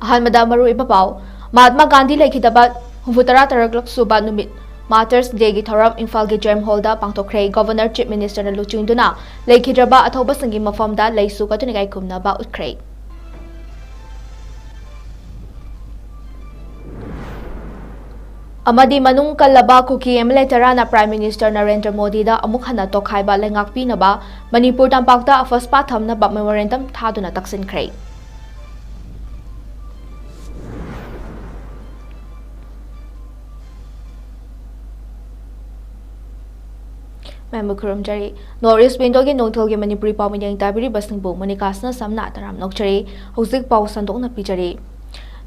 अहमदा मरुइबा पाउ महात्मा गांधी लेखिदबा 63 सुबा नुमित martyrs day की थौरम इम्फाल की जेम हॉल पांथोखरे गवर्नर चीफ मिनिस्टर लुचिंदुना लेखिद्रबा अथौबसिंगी मफमदा लैसु कतुनिगाई खुमनबा उतख्रे अमदी मनुंग कल्लबा कुकी एमएलए तराना प्राइम मिनिस्टर नरेंद्र मोदी दा अमुक हना तोखाइबा लेंगाकपीनबा मणिपुर तंपाक्ता अफस्पा थमनबा मेमोरेंडम थादुना तक्सिनख्रे Memukramjari Norris Window की नोथल के मणिपुरी पाव मिडियंग ताबिरी बसंगबो मनिकासना समना तराम नोकचरी हौजिक पाव संदोकना पिजरी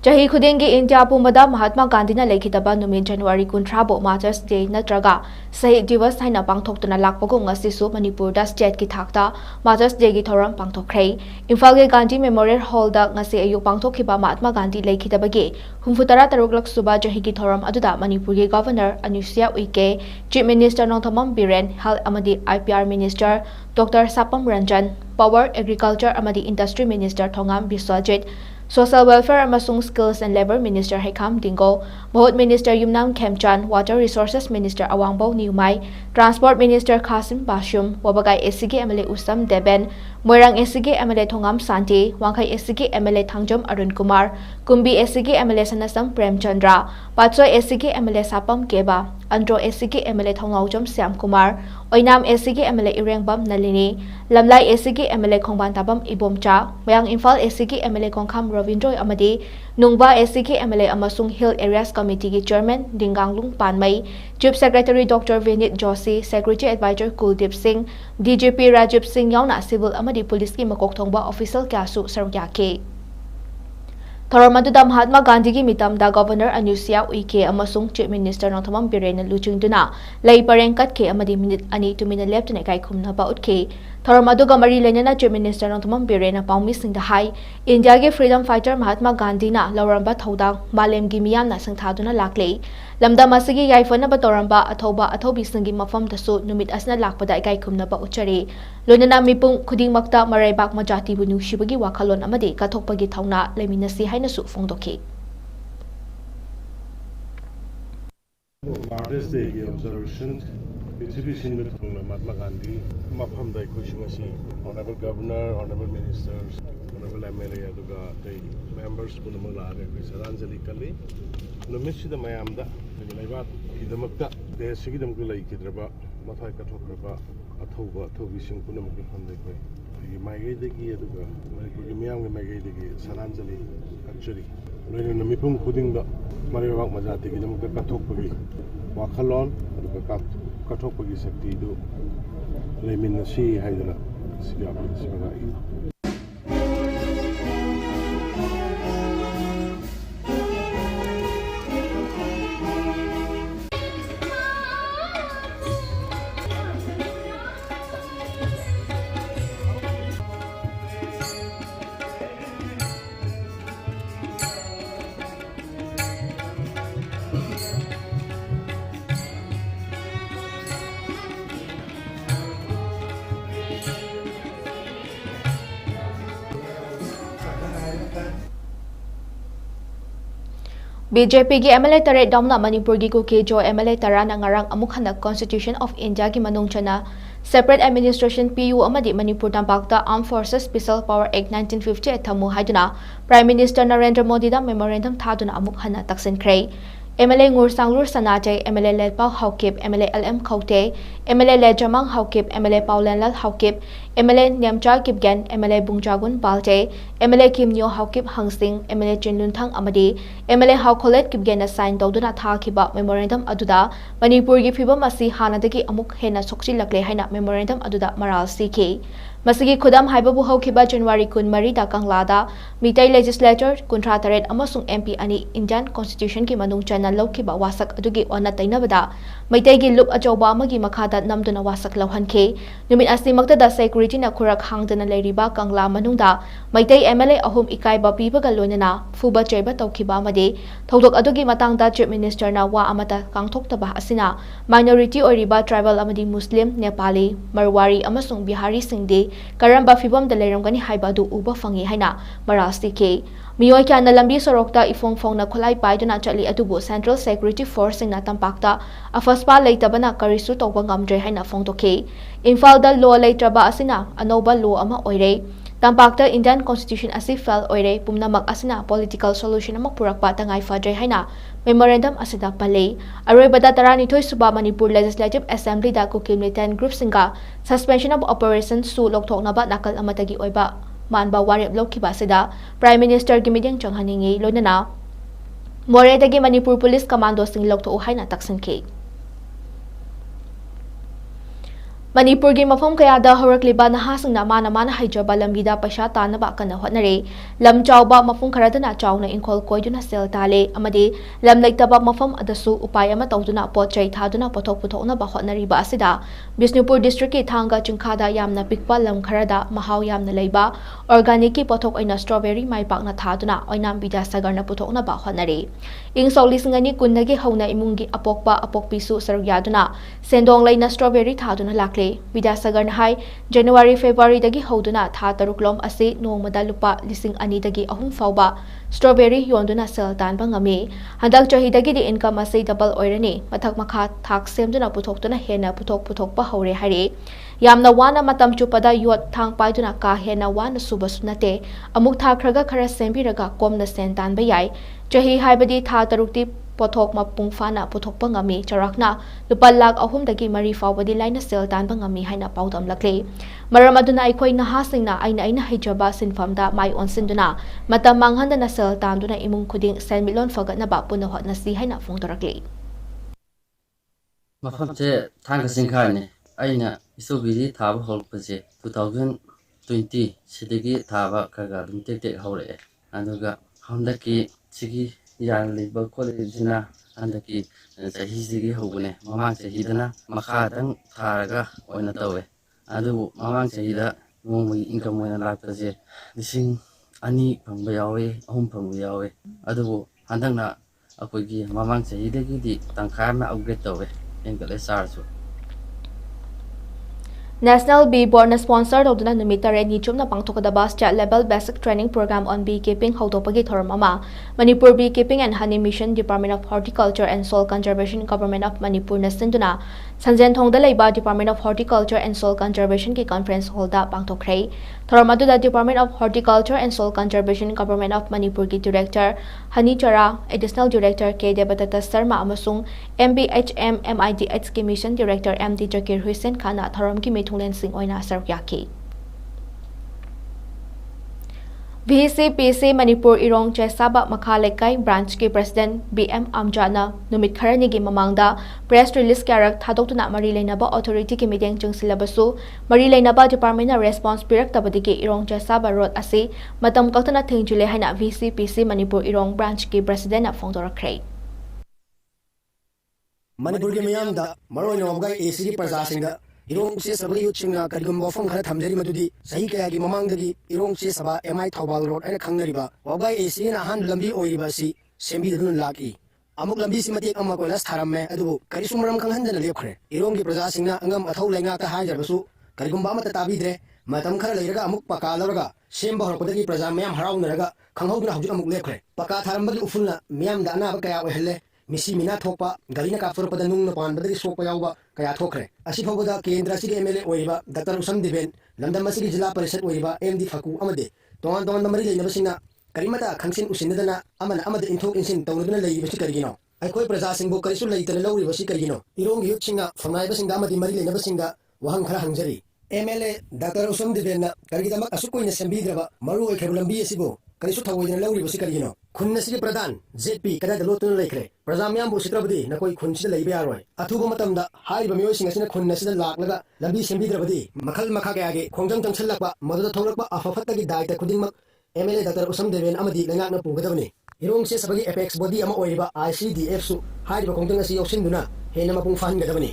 चही खुदेंगे इंडिया पुमदा महात्मा गांधी लेखिदबा नुमित जनवरी 19 मार्टर्स डे नत्रगा शहीद दिवस हाइना पांगथोक्तुना लाकपगो ngasisu मणिपुरदा स्टेट की थाकता मार्टर्स डे की थौरम पांगथोखरे इम्फाल के गांधी मेमोरियल हॉल दा ngasi अयु पांगथोखिबा महात्मा गांधी लेखिदबगे 63 सुबा चही की थौरम अदुदा मणिपुर के governor Anusuiya Uikey chief minister Nongthombam Biren health अमदी IPR minister doctor Sapam Ranjan power agriculture अमदी industry minister Thongam Biswajit Social Welfare amasung Skills and Labor Minister 𝐿𝐿 Board Minister Yumnam Khemchan, Water Resources Minister Awangbo Niumai, Transport Minister Kasim Bashum, Wabagai SCG MLA Usam Deben, Moirang SCG MLA Thongam Santi, Wangkai SCG MLA Thangjom Arun Kumar, Kumbi SCG MLA Sanasam Prem Chandra, Patsoy SCG MLA Sapam Keba, Andro SCG MLA Thongaujom Siam Kumar, Oinam SCG MLA Irengbam Nalini, Lamlai SCG MLA Khongbantabam Ibomcha, Mayang Infal SCG MLA Kongkham Ravindroy Amadi, Nungba SCG MLA Amasung Hill Areas Committee की Chairman Dinganglung Panmai, Chief Secretary Dr. Vinit Joshi, Secretary Advisor Kuldeep Singh, DGP Rajiv Singh yauna Civil Amadi Police की मकोक thongba Official Kyasu Sargyake. थौरमदुदा Mahatma Gandhi की मितमदा governor Anusuiya Uikey अमसुंग chief minister Nongthombam Biren लुचिंदुना लई परेंग कटके अमदी minute अनि तुमिना लेप्टने काई खुमनबा उठके थौरमदुगा मरी लेनेना चीफ मिनिस्टर नोंथमम बिरेन पाउमी सिंह हाई इंडिया के फ्रीडम फाइटर महात्मा गांधी ना लौरंबा थौदा मालेम की मियामना संथादुना लाकले लमदा मसगी याइफनबा तौरंबा अथौबा अथौबी सिंगी मफम दसु नुमित असना लाकपदा इकाई खुमनबा उचरे लोनना मिपुंग खुदिंगमक्ता मराइबाक मजाति बु नुसिबगी वाखलोन अमदे काथोकपगी थौना लेमिनसी हाइनसु फोंदोखि Mother's Day observation exhibition with Mahatma Gandhi mafam da kushimasi honorable governor honorable ministers honorable MLA aduga the members kunamala ga saranjali kali numisi da mayamda laiba idamakta desigi damku lai kidraba mathai kathokraba athobi sing kunamaki famdai koi magai degi aduga manipur miyam ga magai degi saranjali actually loina mipum khuding da maribak majati ki damku kathokpagi wakhalon aduga kathokpagi sakti du leminasi haidana siga BJP की MLA तरे दमना मणिपुर की cookie जो MLA तरा नंगरंग अमुक हनक Constitution of India की मनुंगचना Separate Administration PU अमदी मणिपुर तंपाक्ता Armed Forces Special Power Act 1958 थमु हाइदुना Prime Minister Narendra Modi दा मेमोरेंडम थादुना अमुक हना तक्सिनख्रे MLA Ngur Sanglur Sanate, MLA Ledpao Haukip, MLA LM Khote, MLA Lejamang Haukip, MLA Paulenlal Haukip, MLA 𝐁𝐫𝐲𝐬, MLA Bungjagun Balte, MLA Kim Nyo Haukip Hangsing, MLA Jinlunthang Amadi, MLA Haukolet Kipgena sign Doduna Thakiba Memorandum Aduda, Manipur gi phibam asi hanadagi amuk hena sokchilakle haina Memorandum Aduda Maral CK. Masigi khudam haibabu haukiba January 13 da Kanglada, Mitai Legislature, Kuntrataret amasung MP ani Indian Constitution ki manung chana laukiba wasak adugi ona tainabada, ꯃꯩꯇꯩꯒꯤ ꯂꯨꯞ ꯑꯆꯧꯕ ꯑꯃꯒꯤ ꯃꯈꯥꯗ ꯅꯝꯗꯨꯅ ꯋꯥꯁꯛ ꯂꯧꯍꯟꯈꯤ ꯅꯨꯃꯤꯠ ꯑꯁꯤꯃꯛꯇꯗ ꯁꯦꯀ꯭ꯌꯨꯔꯤꯇꯤꯅ ꯈꯨꯔꯛ ꯍꯥꯡꯗꯅ ꯂꯩꯔꯤꯕ ꯀꯪꯂꯥ ꯃꯅꯨꯡꯗ Meitei MLA ꯑꯍꯨꯝ ꯏꯀꯥꯏꯕ ꯄꯤꯕꯒ ꯂꯣꯏꯅꯅ ꯐꯨꯕ ꯆꯩꯕ ꯇꯧꯈꯤꯕ ꯑꯃꯗꯤ ꯊꯧꯗꯣꯛ ꯑꯗꯨꯒꯤ ꯃꯇꯥꯡꯗ ꯆꯤꯞ ꯃꯤꯅꯤꯁꯇꯔꯅ ꯋꯥ ꯑꯃꯠꯇ ꯀꯥꯡꯊꯣꯛꯇꯕ ꯑꯁꯤꯅ ꯃꯥꯏꯅꯣꯔꯤꯇꯤ ꯑꯣꯏꯔꯤꯕ ꯇ꯭ꯔꯥꯏꯕꯦꯜ ꯑꯃꯗꯤ ꯃꯨꯁꯂꯤꯝ ꯅꯦꯄꯥꯂꯤ ꯃꯔꯋꯥꯔꯤ ꯑꯃꯁꯨꯡ ꯕꯤꯍꯥꯔꯤꯁꯤꯡꯗꯤ ꯀꯔꯝꯕ ꯐꯤꯚꯝꯗ ꯂꯩꯔꯝꯒꯅꯤ ꯍꯥꯏꯕ ꯑꯗꯨ ꯎꯕ ꯐꯪꯏ ꯍꯥꯏꯅ ꯃꯔꯥꯜ ꯁꯤꯈꯤ ꯃꯤꯑꯣꯏ ꯀꯌꯥꯅ ꯂꯝꯕꯤ ꯁꯣꯔꯣꯛꯇ ꯏꯐꯣꯡ ꯐꯣꯡꯅ ꯈꯨꯠꯂꯥꯏ ꯄꯥꯏꯗꯨꯅ ꯆꯠꯂꯤ ꯑꯗꯨꯕꯨ ꯁꯦꯟꯇ꯭ꯔꯦꯜ ꯁꯦꯀ꯭ꯌꯨꯔꯤꯇꯤ ꯐꯣꯔꯁꯁꯤꯡꯅ ꯇꯝꯄꯥꯛꯇ ꯑꯐꯁꯄꯥ ꯂꯩꯇꯕꯅ ꯀꯔꯤꯁꯨ ꯇꯧꯕ ꯉꯝꯗ꯭ꯔꯦ ꯍꯥꯏꯅ ꯐꯣꯡꯗꯣꯛꯈꯤ ꯏꯝꯐꯥꯜꯗ ꯂꯣ ꯂꯩꯇ꯭ꯔꯕ ꯑꯁꯤꯅ ꯑꯅꯧꯕ ꯂꯣ ꯑꯃ ꯑꯣꯏꯔꯦ ꯇꯝꯄꯥꯛꯇ ꯏꯟꯗꯤꯌꯟ ꯀꯣꯟꯁꯇꯤꯇ꯭ꯌꯨꯁꯟ ꯑꯁꯤ ꯐꯦꯜ ꯑꯣꯏꯔꯦ ꯄꯨꯝꯅꯃꯛ ꯑꯁꯤꯅ ꯄꯣꯂꯤꯇꯤꯀꯦꯜ ꯁꯣꯂꯨꯁꯟ ꯑꯃ ꯄꯨꯔꯛꯄ ꯇꯉꯥꯏ ꯐꯗ꯭ꯔꯦ ꯍꯥꯏꯅ ꯃꯦꯃꯣꯔꯦꯟꯗꯝ ꯑꯁꯤꯗ ꯄꯜꯂꯤ ꯑꯔꯣꯏꯕꯗ 12 ꯁꯨꯕ ꯃꯅꯤꯄꯨꯔ ꯂꯦꯖꯤꯁꯂꯦꯇꯤꯚ ꯑꯦꯁꯦꯝꯕ꯭ꯂꯤꯗ ꯀꯨꯀꯤ ꯃꯤꯂꯤꯇꯦꯟ ꯒ꯭ꯔꯨꯞꯁꯤꯡꯒ ꯁꯁꯄꯦꯟꯁꯟ ꯑꯣꯐ ꯑꯣꯄꯔꯦꯁꯟ ꯁꯨ ꯂꯧꯊꯣꯛꯅꯕ ꯅꯥꯀꯜ ꯑꯃꯠꯇꯒꯤ ꯑꯣꯏꯕ ꯃꯥꯟꯕ ꯋꯥꯔꯦꯞ ꯂꯧꯈꯤꯕ ꯑꯁꯤꯗ ꯄ꯭ꯔꯥꯏꯝ ꯃꯤꯅꯤꯁꯇꯔꯒꯤ ꯃꯤꯠꯌꯦꯡ ꯆꯪꯍꯟꯅꯤꯡꯏ ꯂꯣꯏꯅꯅ ꯃꯣꯔꯦꯗꯒꯤ ꯃꯅꯤꯄꯨꯔ ꯄꯨꯂꯤꯁ ꯀꯃꯥꯟꯗꯣꯁꯤꯡ ꯂꯧꯊꯣꯛꯎ ꯍꯥꯏꯅ ꯇꯛꯁꯤꯟꯈꯤ ꯃꯅꯤꯄꯨꯔꯒꯤ ꯃꯐꯝ ꯀꯌꯥꯗ ꯍꯧꯔꯛꯂꯤꯕ ꯅꯍꯥꯁꯤꯡꯅ ꯃꯥꯅ ꯍꯩꯖꯕ ꯂꯝꯕꯤꯗ ꯄꯩꯁꯥ ꯇꯥꯟꯅꯕ ꯀꯟꯅ ꯍꯣꯠꯅꯔꯤ ꯂꯝ ꯆꯥꯎꯕ ꯃꯐꯝ ꯈꯔꯗꯅ ꯆꯥꯎꯅ ꯏꯪꯈꯣꯜ ꯀꯣꯏꯗꯨꯅ ꯁꯦꯜ ꯇꯥꯜꯂꯤ ꯑꯃꯗꯤ ꯂꯝ ꯂꯩꯇꯕ ꯃꯐꯝ ꯑꯗꯨꯁꯨ ꯎꯄꯥꯏ ꯑꯃ ꯇꯧꯗꯨꯅ ꯄꯣꯠ ꯆꯩ ꯊꯥꯗꯨꯅ ꯄꯣꯠꯊꯣꯛ ꯄꯨꯊꯣꯛꯅꯕ ꯍꯣꯠꯅꯔꯤꯕ ꯑꯁꯤꯗ ꯕꯤꯁꯅꯨꯄꯨꯔ ꯗꯤꯁꯇ꯭ꯔꯤꯛꯀꯤ ꯊꯥꯡꯒ ꯆꯤꯡꯈꯥꯗ ꯌꯥꯝꯅ ꯄꯤꯛꯄ ꯂꯝ ꯈꯔꯗ ꯃꯍꯥꯎ ꯌꯥꯝꯅ ꯂꯩꯕ ꯑꯣꯔꯒꯥꯅꯤꯛꯀꯤ ꯄꯣꯠꯊꯣꯛ ꯑꯣꯏꯅ ꯁ꯭ꯇ꯭ꯔꯣꯕꯦꯔꯤ ꯃꯥꯏ ꯄꯥꯛꯅ ꯊꯥꯗꯨꯅ ꯑꯣꯏꯅꯥꯝ ꯕꯤꯗ꯭ꯌꯥꯁꯥꯒꯔꯅ ꯄꯨꯊꯣꯛꯅꯕ ꯍꯣꯠꯅꯔꯤ ꯏꯪ ꯁꯣꯛ 2010ꯗꯒꯤ ꯍꯧꯅ ꯏꯃꯨꯡꯒꯤ ꯑꯄꯣꯛꯄ ꯑꯄꯣꯛꯄꯤꯁꯨ ꯁꯔꯨꯛ ꯌꯥꯗꯨꯅ ꯁꯦꯟꯗꯣꯡ ꯂꯩꯅ ꯁ꯭ꯇ꯭ꯔꯣꯕꯦꯔꯤ ꯊꯥꯗꯨꯅ ꯂꯥꯛꯂꯤ ꯕꯤꯗ꯭ꯌꯥꯁꯥꯒꯔꯅ ꯍꯥꯏ ꯖꯅꯨꯋꯥꯔꯤ ꯐꯦꯕ꯭ꯔꯨꯋꯥꯔꯤꯗꯒꯤ ꯍꯧꯗꯨꯅ ꯊꯥ 6 ꯑꯁꯤ ꯅꯣꯡꯃꯗ ꯂꯨꯄꯥ 2,000ꯗꯒꯤ 3 ꯐꯥꯎꯕ ꯁ꯭ꯇ꯭ꯔꯣꯕꯦꯔꯤ ꯌꯣꯟꯗꯨꯅ ꯁꯦꯜ ꯇꯥꯟꯕ ꯉꯝꯃꯤ ꯍꯟꯗꯛ ꯆꯍꯤꯗꯒꯤꯗꯤ ꯏꯟꯀꯝ ꯑꯁꯤ ꯗꯕꯜ ꯑꯣꯏꯔꯅꯤ ꯃꯊꯛ ꯃꯈꯥ ꯊꯥꯛ ꯁꯦꯝꯗꯨꯅ ꯄꯨꯊꯣꯛꯇꯨꯅ ꯍꯦꯟꯅ ꯄꯨꯊꯣꯛꯄ ꯍꯧꯔꯦ ꯍꯥꯏꯔꯤ ꯌꯥꯝꯅ ꯋꯥꯅ ꯃꯇꯝ ꯆꯨꯞꯄꯗ ꯌꯣꯠ ꯊꯥꯡ ꯄꯥꯏꯗꯨꯅ ꯀꯥ ꯍꯦꯟꯅ ꯋꯥꯅ ꯁꯨꯕꯁꯨ ꯅꯠꯇꯦ ꯑꯃꯨꯛ ꯊꯥꯈ꯭ꯔꯒ ꯈꯔ ꯁꯦꯝꯕꯤꯔꯒ ꯀꯣꯝꯅ ꯁꯦꯟ ꯇꯥꯟꯕ ꯌꯥꯏ ꯆꯍꯤ ꯍꯥꯏꯕꯗꯤ ꯊꯥ 6ꯇꯤ ꯄꯣꯠꯊꯣꯛ ꯃꯄꯨꯡ ꯐꯥꯅ ꯄꯨꯊꯣꯛꯄ ꯉꯝꯃꯤ ꯆꯥꯎꯔꯥꯛꯅ ꯂꯨꯄꯥ 3,00,000ꯗꯒꯤ 4 ꯐꯥꯎꯕꯗꯤ ꯂꯥꯏꯅ ꯁꯦꯜ ꯇꯥꯟꯕ ꯉꯝꯃꯤ ꯍꯥꯏꯅ ꯄꯥꯎꯗꯝꯂꯛꯂꯤ ꯃꯔꯝ ꯑꯗꯨꯅ ꯑꯩꯈꯣꯏ ꯅꯍꯥꯁꯤꯡꯅ ꯑꯩꯅ ꯍꯩꯖꯕ ꯁꯤꯟꯐꯝꯗ ꯃꯥꯏ ꯑꯣꯟꯁꯤꯟꯗꯨꯅ ꯃꯇꯝ ꯃꯥꯡꯍꯟꯗꯅ ꯁꯦꯜ ꯇꯥꯟꯗꯨꯅ ꯏꯃꯨꯡ ꯈꯨꯗꯤꯡ ꯁꯦꯟꯃꯤꯠꯂꯣꯟ ꯐꯒꯠꯅꯕ ꯄꯨꯟꯅ ꯍꯣꯠꯅꯁꯤ ꯍꯥꯏꯅ ꯐꯣꯡꯗꯣꯔꯛꯂꯤ ꯃꯐꯝꯁꯦ ꯊꯥꯡꯒ ꯆꯤꯡꯈꯥꯅꯤ ꯑꯩꯅ ꯁ꯭ꯇ꯭ꯔꯣꯕꯦꯔꯤ ꯊꯥꯕ ꯍꯧꯔꯛꯄꯁꯦ 2020 ꯁꯤꯗꯒꯤ ꯊꯥꯕ ꯈꯔ ꯑꯗꯨꯝ ꯇꯦꯛ ꯍꯧꯔꯛꯑꯦ ꯑꯗꯨꯒ ꯍꯟꯗꯛꯀꯤ ꯁꯤꯒꯤ ꯌꯥꯜꯂꯤꯕ ꯈꯣꯠꯂꯤꯕꯁꯤꯅ ꯍꯟꯗꯛꯀꯤ ꯆꯍꯤꯁꯤꯗꯒꯤ ꯍꯧꯕꯅꯦ ꯃꯃꯥꯡ ꯆꯍꯤꯗꯅ ꯃꯈꯥꯗꯪ ꯊꯥꯔꯒ ꯑꯣꯏꯅ ꯇꯧꯋꯦ ꯑꯗꯨꯕꯨ ꯃꯃꯥꯡ ꯆꯍꯤꯗ ꯅꯣꯡꯃꯒꯤ ꯏꯟꯀꯝ ꯑꯣꯏꯅ ꯂꯥꯛꯄꯁꯦ 2,000 ꯐꯪꯕ ꯌꯥꯎꯋꯤ 3 ꯐꯪꯕ ꯌꯥꯎꯋꯤ ꯑꯗꯨꯕꯨ ꯍꯟꯗꯛꯅ ꯑꯩꯈꯣꯏꯒꯤ ꯃꯃꯥꯡ ꯆꯍꯤꯗꯒꯤꯗꯤ ꯇꯪꯈꯥꯏ ꯑꯃ ꯑꯞꯒ꯭ꯔꯦꯗ ꯇꯧꯋꯦ ꯍꯦꯟꯒꯠꯂꯦ ꯆꯥꯔꯁꯨ ꯅꯦꯁꯅꯦꯜ ꯕꯤ ꯕꯣꯔꯗꯅ ꯁ꯭ꯄꯣꯟꯁꯔ ꯇꯧꯗꯨꯅ ꯅꯨꯃꯤꯠ 8ꯅꯤ ꯆꯨꯞꯅ ꯄꯥꯡꯊꯣꯛꯀꯗꯕ state level basic training program on bee keeping ꯍꯧꯗꯣꯛꯄꯒꯤ ꯊꯧꯔꯝ ꯑꯃ Manipur bee keeping and honey mission department of horticulture and soil conservation government of ꯃꯅꯤꯄꯨꯔꯅ ꯁꯤꯟꯗꯨꯅ ꯁꯟꯖꯦꯟꯊꯣꯡꯗ ꯂꯩꯕ department of horticulture and soil ꯀꯟꯖꯔꯚꯦꯁꯟꯒꯤ ꯀꯟꯐꯔꯦꯟꯁ ꯍꯣꯜꯗ ꯄꯥꯡꯊꯣꯛꯈ꯭ꯔꯦ ꯊꯧꯔꯝ ꯑꯗꯨꯗ department of horticulture and soil conservation government of ꯃꯅꯤꯄꯨꯔꯒꯤ ꯗꯤꯔꯦꯛꯇꯔ ꯍꯅꯤ ꯆꯔꯥ additional director K Debadatta Sharma ꯑꯃꯁꯨꯡ MBHM MIDHꯀꯤ mission director MD Zakir Hussain ꯈꯥꯟꯅ ꯊꯧꯔꯝꯒꯤ ꯃꯤꯊꯨꯡꯂꯦꯟꯁꯤꯡ ꯑꯣꯏꯅ ꯁꯔꯨꯛ ꯌꯥꯈꯤ VCPC Manipur Irong Chesaba Makhalaikai Branch ki President BM Amjana numit kharani mamangda press release karak thadokuna mari leinaba authority ki meeting chungsilabasu mari leinaba department na response pirak tabadiki Irong Chesaba road asi matam kaktana thingjule haina VCPC Manipur Irong Branch ki President na phongdorakhrei Manipur ki miyamda maroi nomgai AC ki prajasingda Irong se sabri yuchingna karigum bofam khara thamjari madudi sahi kaya ki mamangdagi Irong se saba MI Thawbal road aina khangnariba wagai AC na han lambi oiriba si sembi dun laki amuk lambi si matik amma koilas tharamme adu karisumram khanghandana lepkhre Irong ki prajasingna angam athau lenga ta hajarbasu karigum ba mata tabidre matam khara leiraga amuk paka laraga semba horkodagi praja mayam harawnaraga khanghauduna hujuk amuk lepkhre paka tharambagi ufulna miyam da ana ba kaya ohelle Misi mina thokpa galina kapsur pada nung na panbadagi sokpa yawba kaya thokre asi phawbada kendra sigi MLA oiba Dr. 𝐿𝐸𝐸 lamdam asigi jila parishad oiba MD 𝐶𝐞𝐲 amade tongan namari leinabasingna karimata khangsin usinnadana amada inthok insin tawduna leibasi karigino aikoi praja singbu karisu leitana lawribasi karigino irong youth singa famnaibasinga amadi mari leinabasinga wahang khara hangjari MLA Dr. 𝐿𝐸𝐸 na karigidamak asukoina sembidraba maru oikharu lambi asibu karisu thawoidana lawribasi karigino khunna sigi pradhan ZP kada dalotuna leikre prajamyam bu sitrabadi nakoi khunsida leibe yaroi athuba matamda haiba miyoi singasina khunna sida laklaga lambi sembidrabadi makhal makha kayage khongjang tangchallakba madada thorakba afafattagi daita khudingmak MLA Dr. 𝐿𝐸𝐸 amadi lengakna pugadabani irong se sabagi apex body ama oiriba ICDF su haiba khongjang asi yoksinduna ꯍꯦꯟꯅ ꯃꯄꯨꯡ ꯐꯥꯍꯟꯒꯗꯕꯅꯤ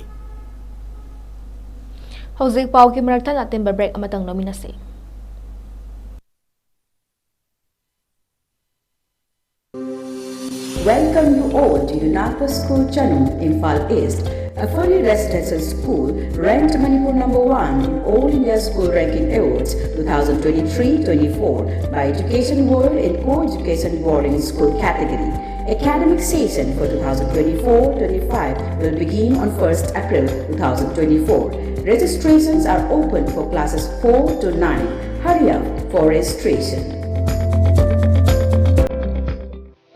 ꯍꯧꯖꯤꯛ ꯄꯥꯎꯒꯤ ꯃꯔꯛꯇ ꯑꯇꯦꯟꯕ break ꯑꯃꯇꯪ ꯂꯧꯃꯤꯟꯅꯁꯤ Welcome you all to Unapa School Channel, Imphal East, a fully residential school ranked Manipur #1 in All India School Ranking Awards 2023-24 by Education World in Co-Education Boarding School category. Academic session for 2024-25 will begin on 1st April 2024. Registrations are open for classes 4 to 9. Hurry up for registration.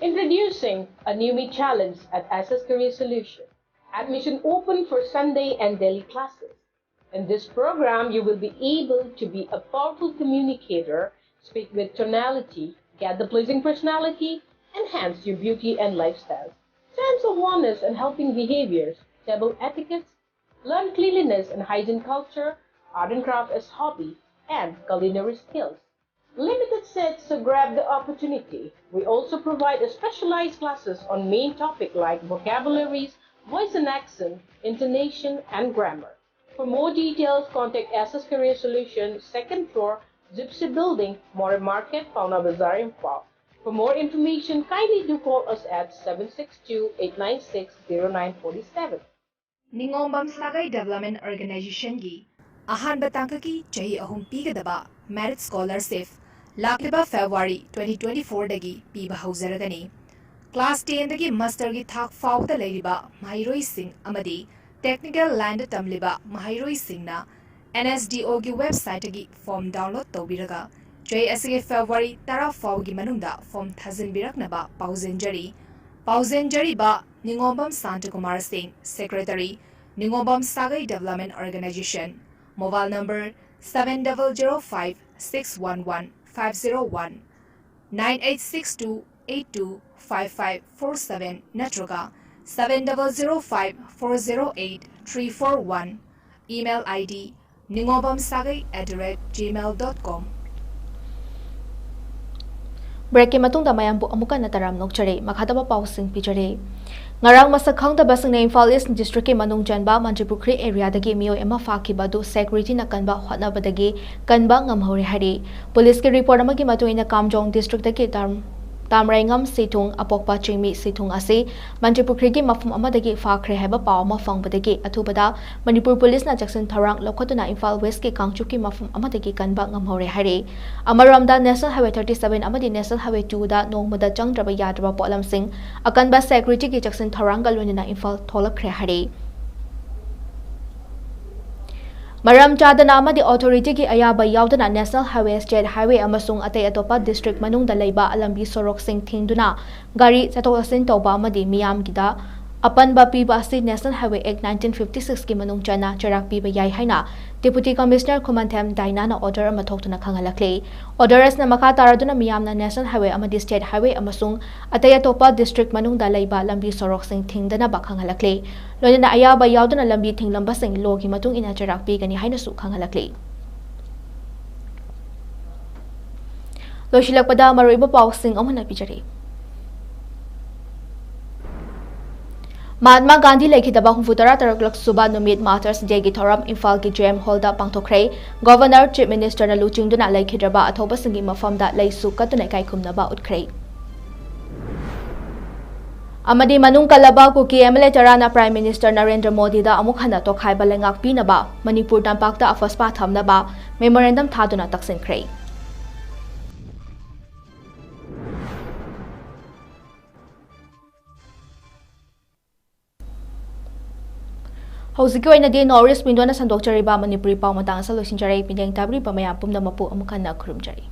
Introducing a new me challenge at SS Career Solution. Admission open for Sunday and daily classes. In this program, you will be able to be a powerful communicator, speak with tonality, get the pleasing personality, enhance your beauty and lifestyle, sense of oneness and helping behaviors, table etiquettes, learn cleanliness and hygiene culture, art and craft as hobby, and culinary skills. Limited seats, so grab the opportunity. We also provide specialized classes on main topic like vocabularies, voice and accent, intonation, and grammar. For more details, contact SS Career Solution, 2nd floor, 𝐍𝐞𝐰𝐬 Building, More Market, Pauna Bazaar, Imphal. For more information, kindly do call us at 762-896-0947. ꯅꯤꯡꯉꯣꯝꯕꯝ Development Organization gi ahanba tangkaki chahi ahum pigadaba merit scholarship lakleba February 2024 dagi piba haujaragani class 10 dagi master gi thak fawda leiriba mahairoi sing amadi technical line tamliba mahairoi singna NSDO gi website gi form download tawbiraga choi asige February 10 faw gi manungda form thajinbiraknaba pauzenjari ba Ningombam Santakumar Singh, Secretary, Ningombam Sagai Development Organization, mobile number 7005-611-501, 9862-825547, Natroga, 7005-408-341, email ID ningobamsagai@gmail.com. Break के मतुंगदा मयामबु अमुका नतराम नोकचरे मखादबा पाउसिंग पिजरे ngarang masak khangdaba singna Imphal East district ke manung janba manipur area dagi mio ema fakiba du security na kanba hotnabadagi kanba ngamhore hari police ke report amagi matuina kamjong district dagi tamraingam situng apokpa chingmi situng ase manipur gi mafum amadagi fakhre haba paw ma fangbadagi athubada manipur police na jackson tharang lokhotuna Imphal West ke kangchu ki mafum amadagi kanba ngamhore hari amaramda national highway 37 amadi national highway 2 da nongmada changdraba yadraba polam sing akanba security ki jackson tharang galonina Imphal tholakhre hari Maram chadana amadi authority ki ayaba yaudana national highway state highway amasung atay atopa district manung da leiba alambi sorok sing thingduna gari chatokasin tawba amadi miyam gida apan ba piba asi national highway act 1956 ki manung chana charak piba yai haina deputy commissioner Khumanthem Daina na order ama thoktuna khangalakle orders na makha taraduna miyam na national highway amadi state highway amasung atay atopa district manung da leiba lambi sorok sing thingdana ba khangalakle loina ayaba yaudana lambi thinglamba sing logi matung ina charak pi gani haina su khangalakle loshilakpada maroiba pausing amuna pijari Mahatma Gandhi lekhitaba humfutara tarak suba numit Martyrs Day gi thoram Imphal ki JM Hall da pangthokre Governor Chief Minister na luchingduna lekhidraba athoba singi mafamda leisu katuna kaikhumnaba utkhre amadi manung kalaba ku ki MLA tarana Prime Minister Narendra Modi da amuk hana tokhai balengak pinaba Manipur tampakta afaspa thamnaba memorandum thaduna taksinkhre Hoziki oinadi Norris Mindona sandokchariba Manipuri pau matang sa losinjari pindeng tabri pamaya pumna mapu amukana khurumjari